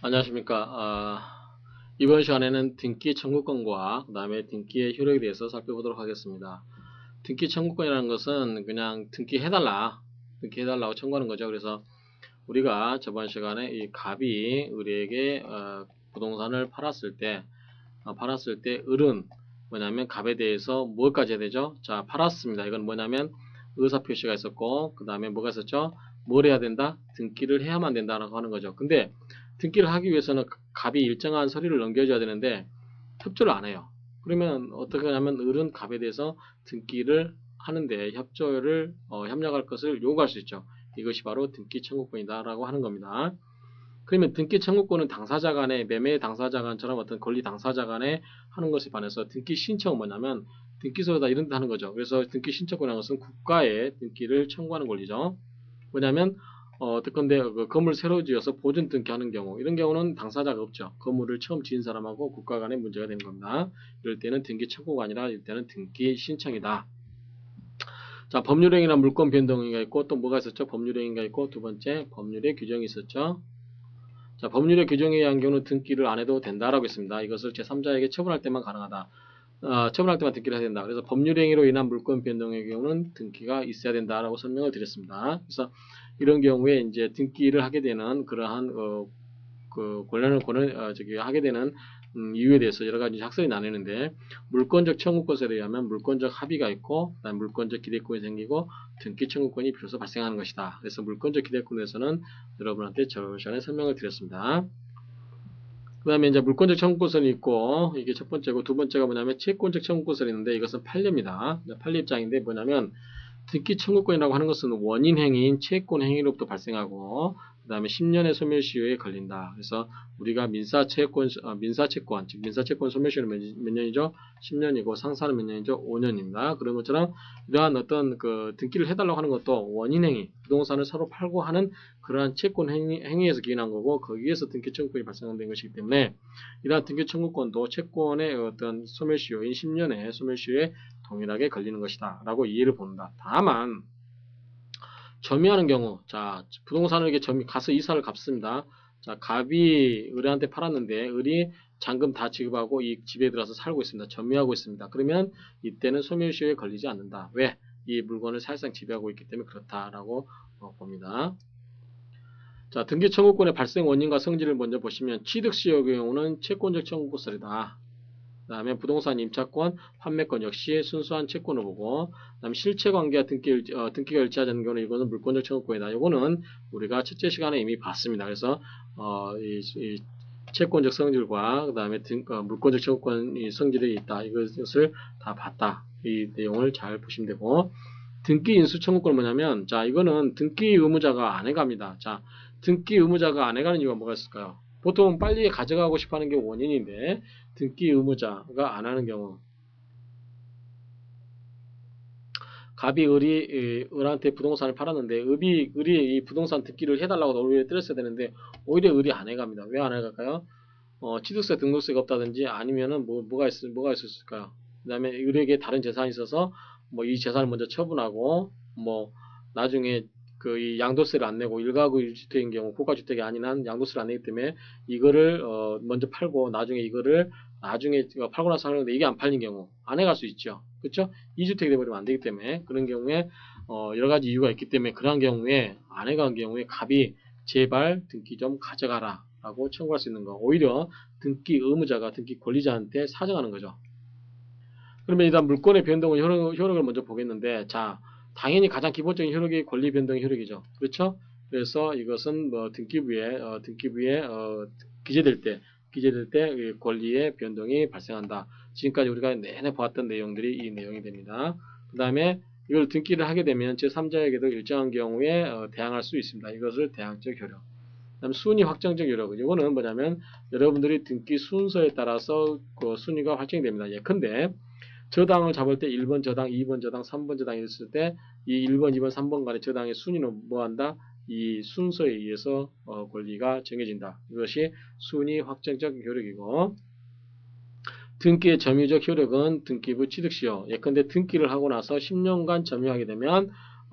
안녕하십니까. 이번 시간에는 등기 청구권과 그 다음에 등기의 효력에 대해서 살펴보도록 하겠습니다. 등기 청구권이라는 것은 그냥 등기해달라고 청구하는 거죠. 그래서 우리가 저번 시간에 이 갑이 우리에게 부동산을 팔았을 때 을은 뭐냐면 갑에 대해서 뭐까지 해야 되죠? 자, 팔았습니다. 이건 뭐냐면 의사표시가 있었고, 그 다음에 뭐가 있었죠? 뭘 해야 된다? 등기를 해야만 된다라고 하는 거죠. 근데 등기를 하기 위해서는 갑이 일정한 서류를 넘겨줘야 되는데 협조를 안 해요. 그러면 어떻게 하냐면 을은 갑에 대해서 등기를 하는데 협력할 것을 요구할 수 있죠. 이것이 바로 등기 청구권이다라고 하는 겁니다. 그러면 등기 청구권은 당사자 간에 매매 당사자 간처럼 어떤 권리 당사자 간에 하는 것에 반해서 등기 신청은 뭐냐면 등기소에다 이런 데 하는 거죠. 그래서 등기 신청권이라는 것은 국가에 등기를 청구하는 권리죠. 뭐냐면 어떻건데 그 건물 새로 지어서 보존 등기하는 경우 이런 경우는 당사자가 없죠. 건물을 처음 지은 사람하고 국가 간에 문제가 되는 겁니다. 이럴 때는 등기 청구가 아니라 이럴 때는 등기 신청이다. 자, 법률행위나 물권 변동행위가 있고 또 뭐가 있었죠? 법률행위가 있고 두 번째 법률의 규정이 있었죠. 자, 법률의 규정에 의한 경우는 등기를 안 해도 된다라고 했습니다. 이것을 제3자에게 처분할 때만 가능하다. 처분할 때만 등기를 해야 된다. 그래서 법률행위로 인한 물권 변동의 경우는 등기가 있어야 된다라고 설명을 드렸습니다. 그래서 이런 경우에 이제 등기를 하게 되는 그러한 그 권한을 하게 되는 이유에 대해서 여러 가지 학설이 나뉘는데 물권적 청구권에 의하면 물권적 합의가 있고 그다음 물권적 기대권이 생기고 등기 청구권이 비로소 발생하는 것이다. 그래서 물권적 기대권에서는 여러분한테 저번 시간에 설명을 드렸습니다. 그 다음에 이제 물권적 청구권이 있고 이게 첫 번째고 두 번째가 뭐냐면 채권적 청구권이 있는데 이것은 판례입니다. 판례 입장인데 뭐냐면 등기 청구권이라고 하는 것은 원인 행위인 채권 행위로부터 발생하고 그 다음에 10년의 소멸시효에 걸린다. 그래서 우리가 민사채권, 즉 민사채권 소멸시효는 몇 년이죠? 10년이고 상사는 몇 년이죠? 5년입니다. 그런 것처럼 이러한 어떤 그 등기를 해달라고 하는 것도 원인 행위, 부동산을 서로 팔고 하는 그러한 채권 행위에서 기인한 거고 거기에서 등기 청구권이 발생된 것이기 때문에 이러한 등기 청구권도 채권의 어떤 소멸시효인 10년의 소멸시효에 동일하게 걸리는 것이다 라고 이해를 본다. 다만 점유하는 경우 자 부동산을 이렇게 가서 이사를 갚습니다. 자 갑이 을한테 팔았는데 을이 잔금 다 지급하고 이 집에 들어서 살고 있습니다. 점유하고 있습니다. 그러면 이때는 소멸시효에 걸리지 않는다. 왜? 이 물건을 사실상 지배하고 있기 때문에 그렇다라고 봅니다. 자 등기 청구권의 발생 원인과 성질을 먼저 보시면 취득시효의 경우는 채권적 청구권이다. 그 다음에 부동산 임차권, 판매권 역시 순수한 채권을 보고, 그 다음에 실체관계와 등기가 일치하지 않는 경우는 이거는 물권적 청구권이다. 이거는 우리가 첫째 시간에 이미 봤습니다. 그래서 이 채권적 성질과 그 다음에 물권적 청구권 성질이 있다. 이것을 다 봤다. 이 내용을 잘 보시면 되고, 등기 인수 청구권은 뭐냐면, 자 이거는 등기 의무자가 안 해갑니다. 자 등기 의무자가 안 해가는 이유가 뭐가 있을까요? 보통 빨리 가져가고 싶어하는 게 원인인데 등기 의무자가 안 하는 경우 갑이 을한테 부동산을 팔았는데 을이 이 부동산 등기를 해달라고 오히려 때렸어야 되는데 오히려 을이 안 해갑니다. 왜 안 해갈까요? 취득세 등록세가 없다든지 아니면은 뭐가 있었을까요? 그 다음에 을에게 다른 재산이 있어서 뭐 이 재산을 먼저 처분하고 뭐 나중에 이 양도세를 안 내고 1가구 1주택인 경우 고가주택이 아닌 한 양도세를 안 내기 때문에 이거를 먼저 팔고 나중에 이거를 나중에 팔고 나서 하는데 이게 안 팔린 경우 안 해갈 수 있죠. 그렇죠? 2주택이 돼버리면 안 되기 때문에 그런 경우에 여러 가지 이유가 있기 때문에 그런 경우에 안 해간 경우에 갑이 제발 등기 좀 가져가라 라고 청구할 수 있는 거. 오히려 등기 의무자가 등기 권리자한테 사정하는 거죠. 그러면 일단 물권의 변동은 효력을 먼저 보겠는데 자 당연히 가장 기본적인 효력이 권리 변동 효력이죠. 그렇죠? 그래서 이것은 뭐 등기부에 기재될 때 권리의 변동이 발생한다. 지금까지 우리가 내내 보았던 내용들이 이 내용이 됩니다. 그 다음에 이걸 등기를 하게 되면 제3자에게도 일정한 경우에 대항할 수 있습니다. 이것을 대항적 효력. 그다음 순위 확정적 효력. 이거는 뭐냐면 여러분들이 등기 순서에 따라서 그 순위가 확정이 됩니다. 예컨대 저당을 잡을 때 1번 저당, 2번 저당, 3번 저당이 있을 때 이 1번, 2번, 3번 간의 저당의 순위는 뭐한다? 이 순서에 의해서 권리가 정해진다. 이것이 순위 확정적 효력이고 등기의 점유적 효력은 등기부 취득시효. 예컨대 등기를 하고 나서 10년간 점유하게 되면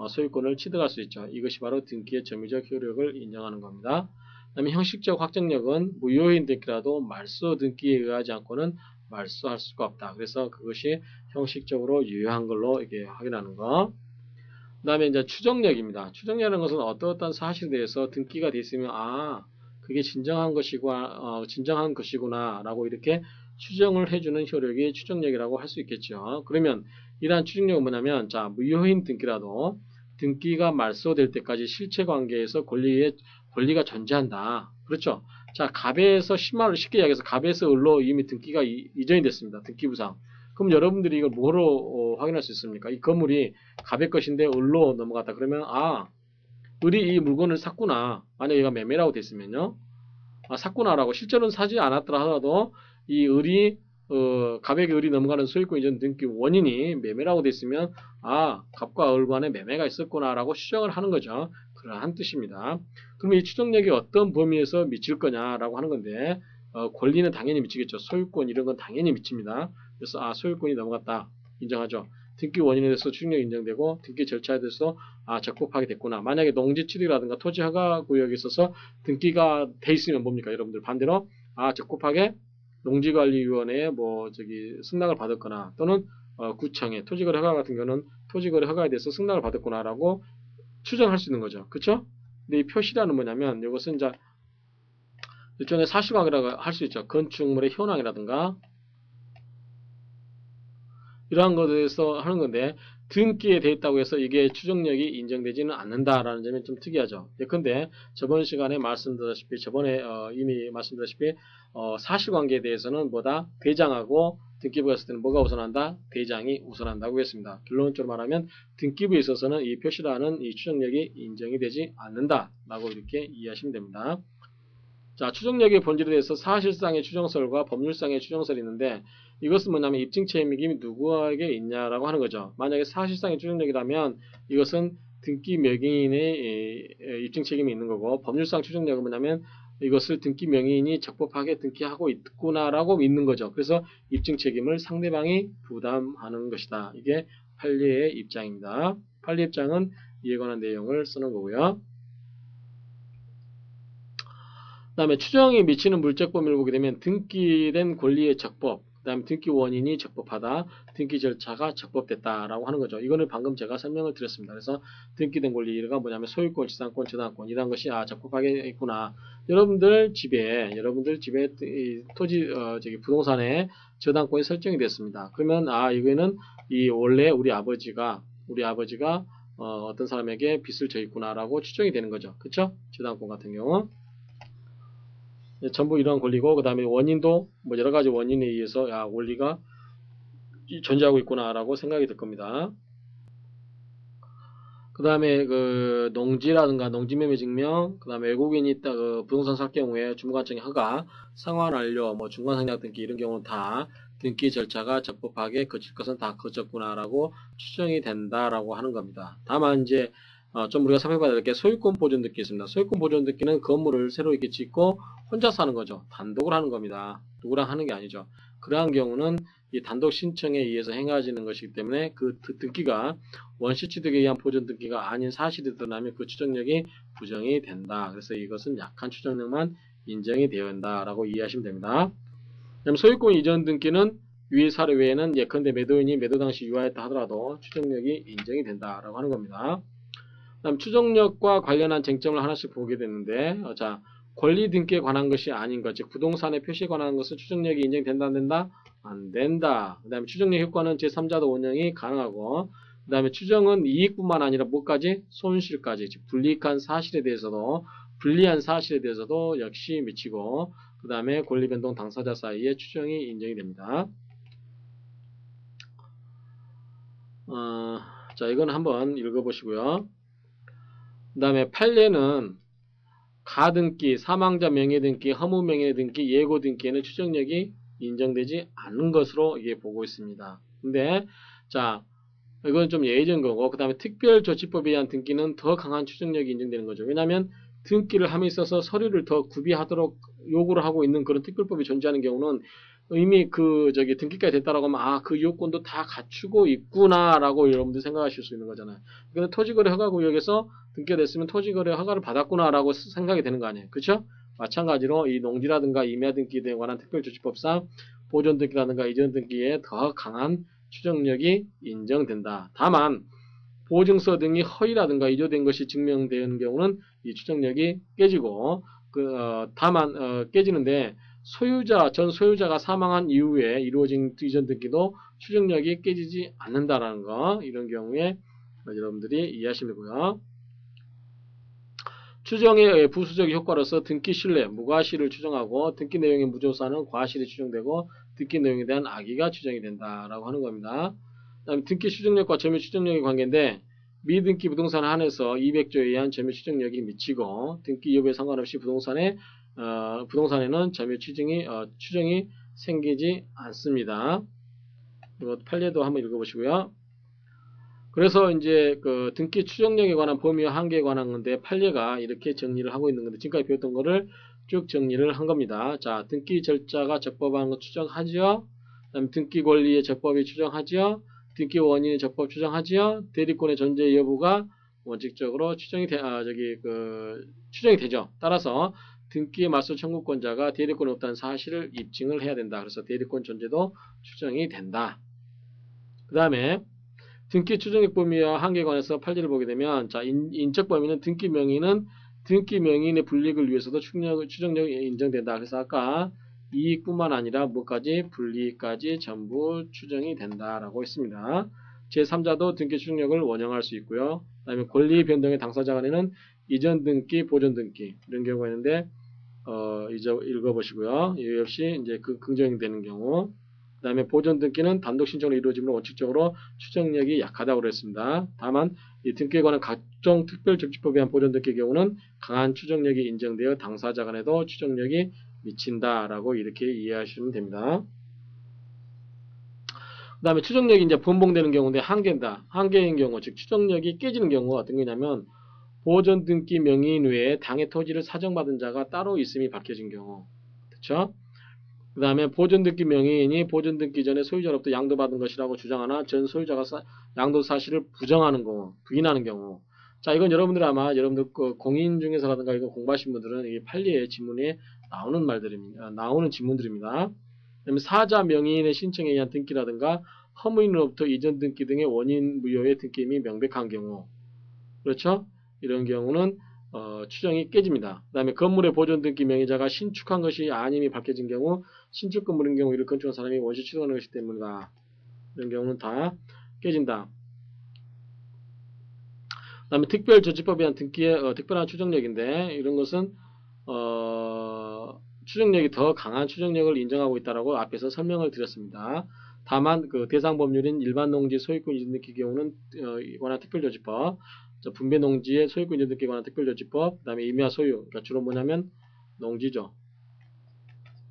소유권을 취득할 수 있죠. 이것이 바로 등기의 점유적 효력을 인정하는 겁니다. 그다음에 형식적 확정력은 무효인 등기라도 말소 등기에 의하지 않고는 말소할 수가 없다. 그래서 그것이 형식적으로 유효한 걸로 이게 확인하는 거. 그다음에 이제 추정력입니다. 추정력이라는 것은 어떠한 사실에 대해서 등기가 돼 있으면 그게 진정한 것이구나라고 이렇게 추정을 해주는 효력이 추정력이라고 할 수 있겠죠. 그러면 이러한 추정력은 뭐냐면 무효인 등기라도 등기가 말소될 때까지 실체 관계에서 권리가 존재한다. 그렇죠. 갑에서 10만 원 쉽게 이야기해서 갑에서 을로 이미 등기가 이전이 됐습니다. 등기부상. 그럼 여러분들이 이걸 뭐로 확인할 수 있습니까? 이 건물이 갑의 것인데 을로 넘어갔다. 그러면 을이 이 물건을 샀구나. 만약 얘가 매매라고 됐으면요. 샀구나라고 실제로는 사지 않았더라 하더라도 이 을이 갑에게 을이 넘어가는 소유권 이전 등기 원인이 매매라고 됐으면 갑과 을 간에 매매가 있었구나라고 추정을 하는 거죠. 그러한 뜻입니다. 그러면 이 추정력이 어떤 범위에서 미칠 거냐라고 하는 건데 권리는 당연히 미치겠죠. 소유권 이런 건 당연히 미칩니다. 그래서 소유권이 넘어갔다. 인정하죠. 등기 원인에 대해서 추정력이 인정되고 등기 절차에 대해서 적법하게 됐구나. 만약에 농지 취득이라든가 토지 허가 구역에 있어서 등기가 돼 있으면 뭡니까? 여러분들 반대로 적법하게 농지관리위원회에 승낙을 받았거나 또는 구청에 토지거래 허가 같은 경우는 토지거래 허가에 대해서 승낙을 받았구나라고 추정할 수 있는 거죠. 그렇죠? 근데 이 표시라는 뭐냐면 이것은 이제 일종의 사실관계라고 할 수 있죠. 건축물의 현황이라든가 이러한 것에 대해서 하는 건데 등기에 돼 있다고 해서 이게 추정력이 인정되지는 않는다라는 점이 좀 특이하죠. 예컨대 저번 시간에 말씀드렸다시피 이미 말씀드렸다시피 사실관계에 대해서는 대장하고 등기부가 있을 때는 뭐가 우선한다? 대장이 우선한다고 했습니다. 결론적으로 말하면 등기부에 있어서는 이 표시라는 이 추정력이 인정이 되지 않는다라고 이렇게 이해하시면 됩니다. 추정력의 본질에 대해서 사실상의 추정설과 법률상의 추정설이 있는데 이것은 뭐냐면 입증 책임이 누구에게 있냐라고 하는 거죠. 만약에 사실상의 추정력이라면 이것은 등기 명의인의 입증 책임이 있는 거고 법률상 추정력은 뭐냐면 이것을 등기 명의인이 적법하게 등기하고 있구나라고 믿는 거죠. 그래서 입증 책임을 상대방이 부담하는 것이다. 이게 판례의 입장입니다. 판례 입장은 이에 관한 내용을 쓰는 거고요. 그 다음에 추정이 미치는 물적 범위를 보게 되면 등기된 권리의 적법, 그 다음에 등기 원인이 적법하다, 등기 절차가 적법됐다라고 하는 거죠. 이거는 방금 제가 설명을 드렸습니다. 그래서 등기된 권리가 뭐냐면 소유권, 지상권, 저당권 이런 것이 적법하게 있구나. 여러분들 집에 토지 부동산에 저당권이 설정이 됐습니다. 그러면 이거는 원래 우리 아버지가 어떤 사람에게 빚을 져 있구나라고 추정이 되는 거죠. 그렇죠? 저당권 같은 경우. 전부 이러한 권리고 그 다음에 원인도 여러 가지 원인에 의해서 원리가 존재하고 있구나라고 생각이 들 겁니다. 그 다음에 농지라든가 농지매매 증명, 그 다음에 외국인이 있다 부동산 살 경우에 주무관청의 허가, 상환 완료, 중간상약 등기 이런 경우는 다 등기 절차가 적법하게 거칠 것은 다 거쳤구나라고 추정이 된다라고 하는 겁니다. 다만 이제 좀 우리가 살펴봐야 될 게 소유권 보존 등기 있습니다. 소유권 보존 등기는 건물을 새로 이렇게 짓고 혼자 사는 거죠. 단독을 하는 겁니다. 누구랑 하는 게 아니죠. 그러한 경우는 이 단독 신청에 의해서 행해지는 것이기 때문에 그 등기가 원시 취득에 의한 보존 등기가 아닌 사실이 드러나면 그 추정력이 부정이 된다. 그래서 이것은 약한 추정력만 인정이 되어야 한다라고 이해하시면 됩니다. 그다음 소유권 이전 등기는 위의 사례 외에는 예컨대 매도인이 매도 당시 유하했다 하더라도 추정력이 인정이 된다라고 하는 겁니다. 그다음 추정력과 관련한 쟁점을 하나씩 보게 되는데 권리 등기에 관한 것이 아닌 것, 즉 부동산의 표시에 관한 것은 추정력이 인정된다 안 된다? 안 된다. 그 다음에 추정력 효과는 제3자도 운영이 가능하고 그 다음에 추정은 이익뿐만 아니라 뭐까지? 손실까지, 즉 불리한 사실에 대해서도 역시 미치고 그 다음에 권리변동 당사자 사이에 추정이 인정이 됩니다. 이건 한번 읽어보시고요. 그 다음에 판례는 가등기, 사망자 명예등기, 허무 명예등기, 예고등기에는 추정력이 인정되지 않는 것으로 이게 보고 있습니다. 근데 이건 좀 예외적인 거고 그 다음에 특별조치법에 의한 등기는 더 강한 추정력이 인정되는 거죠. 왜냐하면 등기를 함에 있어서 서류를 더 구비하도록 요구를 하고 있는 그런 특별법이 존재하는 경우는 이미 등기까지 됐다라고 하면 그 요건도 다 갖추고 있구나라고 여러분들 생각하실 수 있는 거잖아요. 근데 토지거래 허가 구역에서 등기가 됐으면 토지거래 허가를 받았구나라고 생각이 되는 거 아니에요. 그렇죠? 마찬가지로 이 농지라든가 임야 등기 등에 관한 특별조치법상 보존 등기라든가 이전 등기에 더 강한 추정력이 인정된다. 다만 보증서 등이 허위라든가 위조된 것이 증명되는 경우는 이 추정력이 깨지고 다만 깨지는데 전 소유자가 사망한 이후에 이루어진 이전 등기도 추정력이 깨지지 않는다라는 거, 이런 경우에 여러분들이 이해하시면 되고요. 추정에 의해 부수적 효과로서 등기 신뢰, 무과실을 추정하고 등기 내용의 무조사는 과실이 추정되고 등기 내용에 대한 악의가 추정이 된다라고 하는 겁니다. 그다음에 등기 추정력과 점유 추정력의 관계인데 미등기 부동산에 한해서 200조에 의한 점유 추정력이 미치고 등기 여부에 상관없이 부동산에는 점유 추정이 생기지 않습니다. 이거 판례도 한번 읽어보시고요. 그래서 이제 그 등기 추정력에 관한 범위와 한계에 관한 건데 판례가 이렇게 정리를 하고 있는 건데 지금까지 배웠던 거를 쭉 정리를 한 겁니다. 자, 등기 절차가 적법한 거 추정하지요. 그다음에 등기 권리의 적법이 추정하지요. 등기 원인의 적법 추정하지요. 대리권의 존재 여부가 원칙적으로 추정이 되죠. 따라서 등기에 맞설 청구권자가 대리권이 없다는 사실을 입증을 해야 된다. 그래서 대리권 존재도 추정이 된다. 그 다음에 등기 추정력 범위와 한계에 관해서 판례를 보게 되면, 자, 인적 범위는 등기 명의인의 불이익을 위해서도 추정력이 인정된다. 그래서 아까 이익뿐만 아니라 뭐까지? 불이익까지 전부 추정이 된다라고 했습니다. 제3자도 등기 추정력을 원형할 수 있고요. 그 다음에 권리 변동의 당사자 간에는 이전 등기, 보존 등기 이런 경우가 있는데 이제 읽어보시고요. 이유 없이 이제 긍정이 되는 경우. 그 다음에 보존 등기는 단독 신청으로 이루어지면 원칙적으로 추정력이 약하다고 그랬습니다. 다만 이 등기에 관한 각종 특별조치법에 의한 보존 등기의 경우는 강한 추정력이 인정되어 당사자 간에도 추정력이 미친다라고 이렇게 이해하시면 됩니다. 그 다음에 추정력이 이제 분봉되는 경우인데 한계인 경우, 즉 추정력이 깨지는 경우가 어떤 거냐면 보존 등기 명의인 외에 당해 토지를 사정받은 자가 따로 있음이 밝혀진 경우, 그렇죠? 그 다음에 보존 등기 명의인이 보존 등기 전에 소유자로부터 양도받은 것이라고 주장하나 전 소유자가 양도 사실을 부정하는 경우, 부인하는 경우. 자, 이건 여러분들 아마 공인 중개사라든가 이거 공부하신 분들은 이 판례의 지문에 나오는 지문들입니다. 그다음에 사자 명의인의 신청에 의한 등기라든가 허무인으로부터 이전 등기 등의 원인 무효의 등기임이 명백한 경우, 그렇죠? 이런 경우는 추정이 깨집니다. 그 다음에 건물의 보존 등기 명의자가 신축한 것이 아님이 밝혀진 경우, 신축 건물인 경우 이를 건축한 사람이 원시 취득하는 것이기 때문이다. 이런 경우는 다 깨진다. 그 다음에 특별조치법에 의한 등기의 특별한 추정력인데 이런 것은 추정력이 더 강한 추정력을 인정하고 있다라고 앞에서 설명을 드렸습니다. 다만 그 대상 법률인 일반 농지 소유권 이전 등기 경우는 관한 특별조치법, 분배 농지의 소유권 이전 등기에 관한 특별조치법, 그 다음에 임야 소유, 그러니까 주로 뭐냐면 농지죠.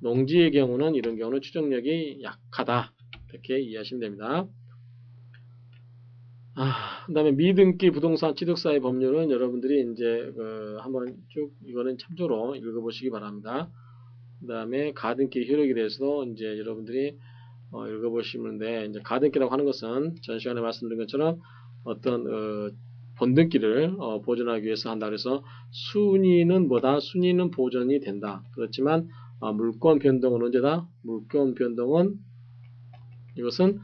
농지의 경우는 이런 경우는 추정력이 약하다. 이렇게 이해하시면 됩니다. 그 다음에 미등기 부동산 취득사의 법률은 여러분들이 이제 한번 쭉 이거는 참조로 읽어보시기 바랍니다. 그 다음에 가등기 효력에 대해서도 이제 여러분들이 읽어보시는데, 이제 가등기라고 하는 것은 전 시간에 말씀드린 것처럼 어떤 본등기를 보존하기 위해서 한다. 그래서 순위는 뭐다? 순위는 보존이 된다. 그렇지만 물권 변동은 언제다? 물권 변동은 이것은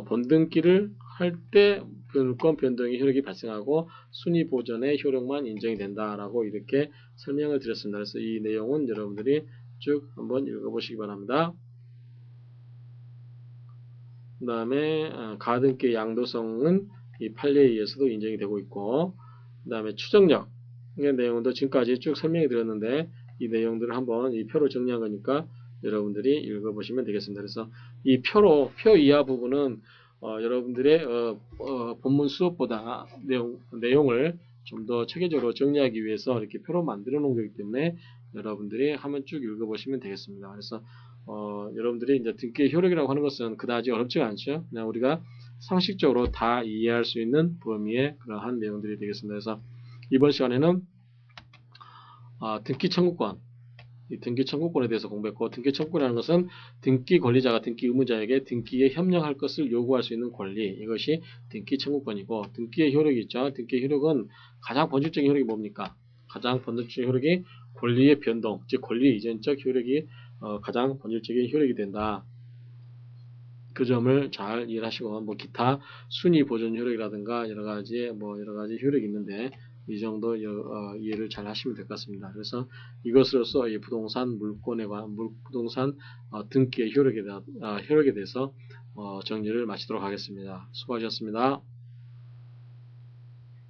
본등기를 할 때 물권 변동의 효력이 발생하고 순위 보존의 효력만 인정이 된다라고 이렇게 설명을 드렸습니다. 그래서 이 내용은 여러분들이 쭉 한번 읽어보시기 바랍니다. 그 다음에 가등기의 양도성은 이 판례에 의해서도 인정이 되고 있고, 그 다음에 추정력의 내용도 지금까지 쭉 설명해 드렸는데 이 내용들을 한번 이 표로 정리한 거니까 여러분들이 읽어보시면 되겠습니다. 그래서 이 표 이하 부분은 여러분들의 본문 수업보다 내용을 좀 더 체계적으로 정리하기 위해서 이렇게 표로 만들어 놓은 거기 때문에 여러분들이 한번 쭉 읽어보시면 되겠습니다. 그래서 여러분들이 이제 등기의 효력이라고 하는 것은 그다지 어렵지가 않죠. 그냥 우리가 상식적으로 다 이해할 수 있는 범위의 그러한 내용들이 되겠습니다. 그래서 이번 시간에는 등기 청구권, 이 등기 청구권에 대해서 공부했고, 등기 청구권이라는 것은 등기 권리자가 등기 의무자에게 등기에 협력할 것을 요구할 수 있는 권리, 이것이 등기 청구권이고, 등기의 효력이 있죠. 등기의 효력은 가장 본질적인 효력이 뭡니까? 가장 본질적인 효력이 권리의 변동, 즉 권리 이전적 효력이 가장 본질적인 효력이 된다. 그 점을 잘 이해하시고, 뭐 기타 순위 보존 효력이라든가 여러 가지 효력이 있는데 이 정도 이해를 잘 하시면 될 것 같습니다. 그래서 이것으로서 이 부동산 물권에 관한 부동산 등기의 효력에 대해서 정리를 마치도록 하겠습니다. 수고하셨습니다.